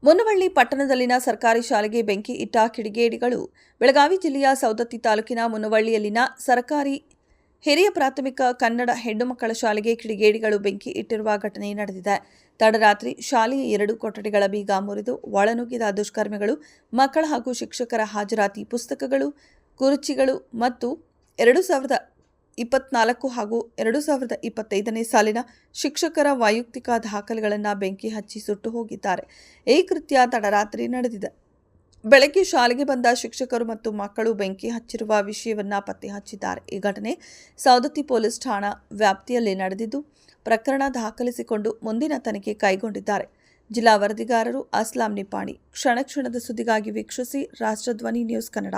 ಮುನವಳ್ಳಿ ಪಟ್ಟಣದಲ್ಲಿನ ಸರ್ಕಾರಿ ಶಾಲೆಗೆ ಬೆಂಕಿ ಇಟ್ಟ ಕಿಡಿಗೇಡಿಗಳು. ಬೆಳಗಾವಿ ಜಿಲ್ಲೆಯ ಸವದತ್ತಿ ತಾಲೂಕಿನ ಮುನವಳ್ಳಿಯಲ್ಲಿನ ಸರ್ಕಾರಿ ಹಿರಿಯ ಪ್ರಾಥಮಿಕ ಕನ್ನಡ ಹೆಣ್ಣು ಮಕ್ಕಳ ಶಾಲೆಗೆ ಕಿಡಿಗೇಡಿಗಳು ಬೆಂಕಿ ಇಟ್ಟಿರುವ ಘಟನೆ ನಡೆದಿದೆ. ತಡರಾತ್ರಿ ಶಾಲೆಯ 2 ಕೊಠಡಿಗಳ ಬೀಗ ಮುರಿದು ಒಳನುಗ್ಗಿದ ದುಷ್ಕರ್ಮಿಗಳು ಮಕ್ಕಳ ಹಾಗೂ ಶಿಕ್ಷಕರ ಹಾಜರಾತಿ ಪುಸ್ತಕಗಳು, ಕುರ್ಚಿಗಳು ಮತ್ತು 2024 ಹಾಗೂ 2025ನೇ ಸಾಲಿನ ಶಿಕ್ಷಕರ ವೈಯಕ್ತಿಕ ದಾಖಲೆಗಳನ್ನು ಬೆಂಕಿ ಹಚ್ಚಿ ಸುಟ್ಟು ಹೋಗಿದ್ದಾರೆ. ಈ ಕೃತ್ಯ ತಡರಾತ್ರಿ ನಡೆದಿದೆ. ಬೆಳಗ್ಗೆ ಶಾಲೆಗೆ ಬಂದ ಶಿಕ್ಷಕರು ಮತ್ತು ಮಕ್ಕಳು ಬೆಂಕಿ ಹಚ್ಚಿರುವ ವಿಷಯವನ್ನು ಪತ್ತೆ ಹಚ್ಚಿದ್ದಾರೆ. ಈ ಘಟನೆ ಸವದತ್ತಿ ಪೊಲೀಸ್ ಠಾಣಾ ವ್ಯಾಪ್ತಿಯಲ್ಲಿ ನಡೆದಿದ್ದು, ಪ್ರಕರಣ ದಾಖಲಿಸಿಕೊಂಡು ಮುಂದಿನ ತನಿಖೆ ಕೈಗೊಂಡಿದ್ದಾರೆ. ಜಿಲ್ಲಾ ವರದಿಗಾರರು ಅಸ್ಲಾಂ ನಿಪಾಣಿ. ಕ್ಷಣ ಕ್ಷಣದ ಸುದ್ದಿಗಾಗಿ ವೀಕ್ಷಿಸಿ ರಾಷ್ಟ್ರಧ್ವನಿ ನ್ಯೂಸ್ ಕನ್ನಡ.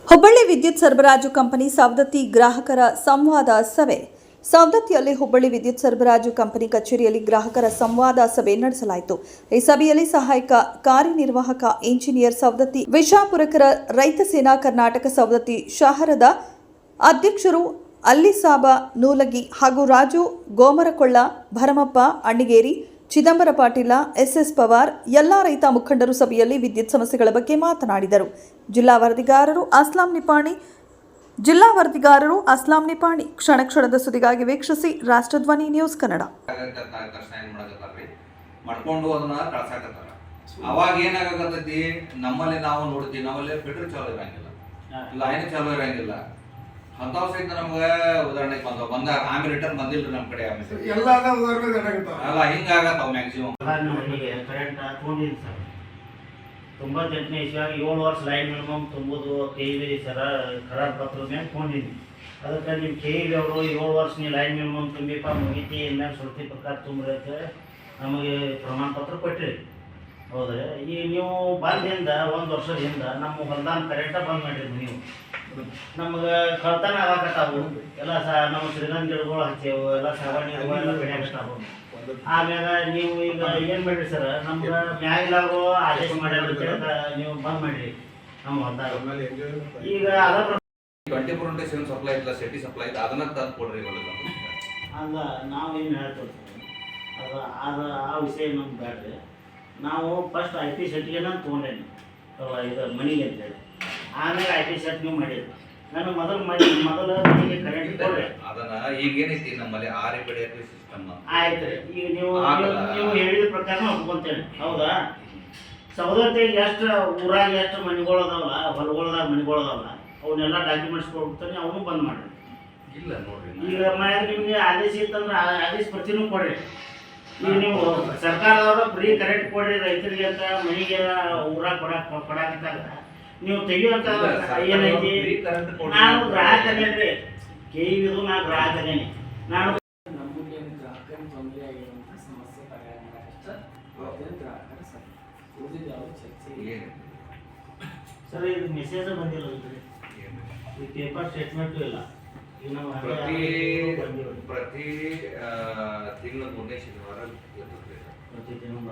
ಹುಬ್ಬಳ್ಳಿ ವಿದ್ಯುತ್ ಸರಬರಾಜು ಕಂಪನಿ ಸವದತ್ತಿ ಗ್ರಾಹಕರ ಸಂವಾದ ಸಭೆ. ಸವದತ್ತಿಯಲ್ಲಿ ಹುಬ್ಬಳ್ಳಿ ವಿದ್ಯುತ್ ಸರಬರಾಜು ಕಂಪನಿ ಕಚೇರಿಯಲ್ಲಿ ಗ್ರಾಹಕರ ಸಂವಾದ ಸಭೆ ನಡೆಸಲಾಯಿತು. ಈ ಸಭೆಯಲ್ಲಿ ಸಹಾಯಕ ಕಾರ್ಯನಿರ್ವಾಹಕ ಇಂಜಿನಿಯರ್ ಸವದತ್ತಿ ವಿಶಾಪುರಕರ ರೈತ ಸೇನಾ ಕರ್ನಾಟಕ ಸವದತ್ತಿ ಶಹರದ ಅಧ್ಯಕ್ಷರು ಅಲ್ಲಿಸಾಬ ನೂಲಗಿ ಹಾಗೂ ರಾಜು ಗೋಮರಕೊಳ್ಳ, ಭರಮಪ್ಪ ಅಣ್ಣಿಗೇರಿ, ಚಿದಂಬರ ಪಾಟೀಲ, ಎಸ್ ಪವಾರ್ ಎಲ್ಲಾ ರೈತ ಮುಖಂಡರು ಸಭೆಯಲ್ಲಿ ವಿದ್ಯುತ್ ಸಮಸ್ಯೆಗಳ ಬಗ್ಗೆ ಮಾತನಾಡಿದರು. ಜಿಲ್ಲಾ ವರದಿಗಾರರು ಅಸ್ಲಾಂ ನಿಪಾಣಿ. ಕ್ಷಣ ಕ್ಷಣದ ಸುದ್ದಿಗಾಗಿ ವೀಕ್ಷಿಸಿ ರಾಷ್ಟ್ರಧ್ವನಿ ನ್ಯೂಸ್ ಕನ್ನಡ. ಅವಾಗ ಏನಾಗತ್ತೈತಿ, ನಮ್ಮಲ್ಲಿ ನಾವು ನೋಡ್ತೀವಿ, ನಮ್ಮಲ್ಲಿ ಪೆಟ್ರೋಲ್ ಚಾಲು ಇರಂಗಿಲ್ಲ, ಲೈನ್ ಚಾಲು ಇರಂಗಿಲ್ಲ. ಅಂಥವ್ ಸಹಿತ ನಮ್ಗೆ ಉದಾಹರಣೆಗೆ ಬಂದ ಆಮೇಲೆ ರಿಟರ್ನ್ ಬಂದಿಲ್ರಿ ನಮ್ಮ ಕಡೆ. ಅಲ್ಲ ಹಿಂಗಾಗತ್ತವ ಮ್ಯಾಕ್ಸಿಮಮ್. ಕರೆಂಟ್ ತೊಗೊಂಡಿದ್ದೀನಿ ಸರ್. 98ನೇ ಇಸ್ವಿಯಾಗ 7 ವರ್ಷ ಲೈನ್ ಮಿನಿಮಮ್ ತುಂಬೋದು KEB ಸರ ಕರಾರ್ ಪತ್ರದ ಮೇಲೆ ತೊಗೊಂಡಿದ್ದೀನಿ. ಅದಕ್ಕೆ ನಿಮ್ಮ KEB ಅವರು 7 ವರ್ಷ ನೀವು ಲೈನ್ ಮಿನಿಮಮ್ ತುಂಬಿಪ್ಪ ಮುಗಿತಿ, ಇನ್ಮೇಲೆ ಸುಳ್ತಿ ಪ್ರಕಾರ ತುಂಬ್ರಿ ಅಂತ ನಮಗೆ ಪ್ರಮಾಣ ಪತ್ರ ಕೊಟ್ಟಿರಿ. ಹೌದ್ರಿ. ಈಗ ನೀವು ಬಂದಿಂದ 1 ವರ್ಷದ ಹಿಂದೆ ನಮ್ಮ ಹೊಲ್ದಾನ ಕರೆಂಟ ಬಂದ್ ಮಾಡಿದ್ರಿ. ನೀವು ನಮ್ಗೆ ಕಳ್ತನ ಆಗಕತ್ತಾವು ಎಲ್ಲ. ನಮ್ಮ ಶ್ರೀಗಂಧ ಗಿಡಗಳು ಹಚ್ಚೇವು, ಎಲ್ಲ ಸಾಗಣೆ ಎಲ್ಲ ಬೆಳೆಯಾಗತ್ತಾವು. ಆಮ್ಯಾಗ ನೀವು ಈಗ ಏನು ಮಾಡಿರಿ ಸರ್, ನಮ್ಗೆ ಮ್ಯಾಗಿಲವರು ಆದೇಶ ಮಾಡ್ಯಾರ ನೀವು ಬಂದ್ ಮಾಡಿರಿ ನಮ್ಮ ಹೊಲ್ದಾಗ. ಈಗ ಅದ 24/7 ಸಪ್ಲೈ ಇಲ್ಲ, ಸಿಟಿ ಸಪ್ಲೈ ಇಲ್ಲ, ಅದನ್ನ ತಂದು ಕೊಡ್ರಿ. ಅದ ನಾವೇನು ಹೇಳ್ತೀವಿ ಅದು ಆ ವಿಷಯ ನಮ್ಗೆ ಬೇಡ್ರಿ. ನಾವು ಫಸ್ಟ್ IP ಸೆಟ್ಗೆ ನಾನು ತೊಗೊಂಡೇನಿ ಇದು ಮನೆಗೆ ಅಂತೇಳಿ. ಆಮೇಲೆ IP ಸೆಟ್ ನೀವು ಮಾಡಿರಿ. ನಾನು ಮೊದಲು ಮನೆಗೆ ಕರೆಂಟ್ ಕೊಡ್ರಿ. ಅದನ್ನ ಈಗ ಏನೈತಿ ನಮ್ಮಲ್ಲಿ ಸಿಸ್ಟಮ್ ಆಯ್ತು ರೀ. ಈಗ ನೀವು ಹೇಳಿದ ಪ್ರಕಾರ ಒಪ್ಕೊಂತೇನೆ. ಹೌದಾ? ಸವದತ್ತಿಗೆ ಎಷ್ಟು ಊರಾಗ ಎಷ್ಟು ಮನೆಗಳದಾವಲ್ಲ, ಹೊಲಗಳದಾಗ ಮನೆಗಳದಾವಲ್ಲ, ಅವನ್ನೆಲ್ಲ ಡಾಕ್ಯುಮೆಂಟ್ಸ್ ಕೊಡ್ತಾನೆ, ಅವನು ಬಂದ್ ಮಾಡ್ರಿ. ಇಲ್ಲ ನೋಡ್ರಿ, ಈಗ ನಿಮ್ಗೆ ಆದೇಶ ಇತ್ತಂದ್ರೆ ಆದೇಶ ಪ್ರತಿನೂ ಕೊಡ್ರಿ. ಈಗ ನೀವು ಸರ್ಕಾರದವರು ಫ್ರೀ ಕರೆಂಟ್ ಕೊಡ್ರಿ ರೈತರಿಗೆ ಅಂತ ಮನೆಗೆ ಊರಾಗ ಕೊಡಾಕತ್ತಾಗ ನೀವು ತೆಗಿಯುವಂತ ಏನೈತಿ? ನಾನು ಗ್ರಾಹಕ ಅದೇನ್ರಿ, KEB ನಾ ಗ್ರಾಹಕ ಅದೇನಿ. ನಾನು ನಮ್ಮಲ್ಲಿ ಗ್ರಾಹಕರಿಗೆ ತೊಂದರೆ ಆಗಿರುವಂಥ ಸಮಸ್ಯೆ ಪರಿಹಾರ ಮಾಡೋಕ್ಕೆ ಗ್ರಾಹಕರ ಸರ್ ಉಳಿದಿದ್ದು ಯಾವ ಚರ್ಚೆ ಸರ್. ಇದು ಮೆಸೇಜ್ ಬಂದಿಲ್ಲ ಈ ಪೇಪರ್ ಸ್ಟೇಟ್ಮೆಂಟು ಇಲ್ಲ. ಈಗ ನಾವು ಪ್ರತಿ ತಿಂಗಳ 3ನೇ ಶನಿವಾರ ಪ್ರತಿ ತಿಂಗಳು